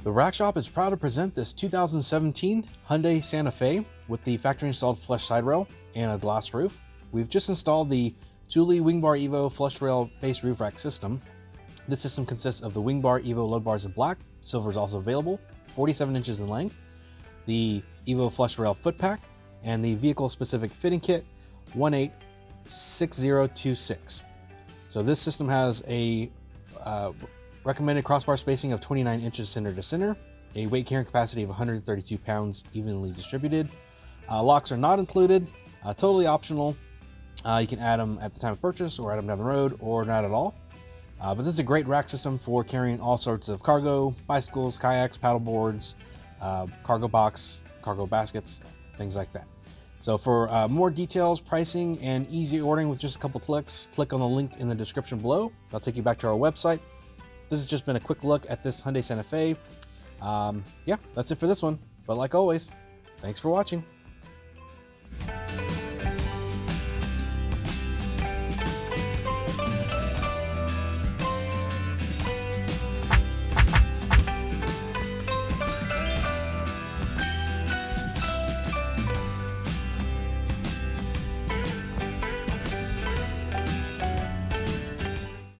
The Rack Shop is proud to present this 2017 Hyundai Santa Fe with the factory installed flush side rail and a glass roof. We've just installed the Thule WingBar Evo flush rail base roof rack system. This system consists of the WingBar Evo load bars in black, silver is also available, 47 inches in length, the Evo flush rail foot pack, and the vehicle specific fitting kit 186026. So this system has a recommended crossbar spacing of 29 inches center to center, a weight carrying capacity of 132 pounds evenly distributed. Locks are not included, totally optional. You can add them at the time of purchase or add them down the road or not at all. But this is a great rack system for carrying all sorts of cargo, bicycles, kayaks, paddle boards, cargo box, cargo baskets, things like that. So for more details, pricing, and easy ordering with just a couple clicks, click on the link in the description below. That'll take you back to our website. This has just been a quick look at this Hyundai Santa Fe. Yeah, that's it for this one. But like always, thanks for watching.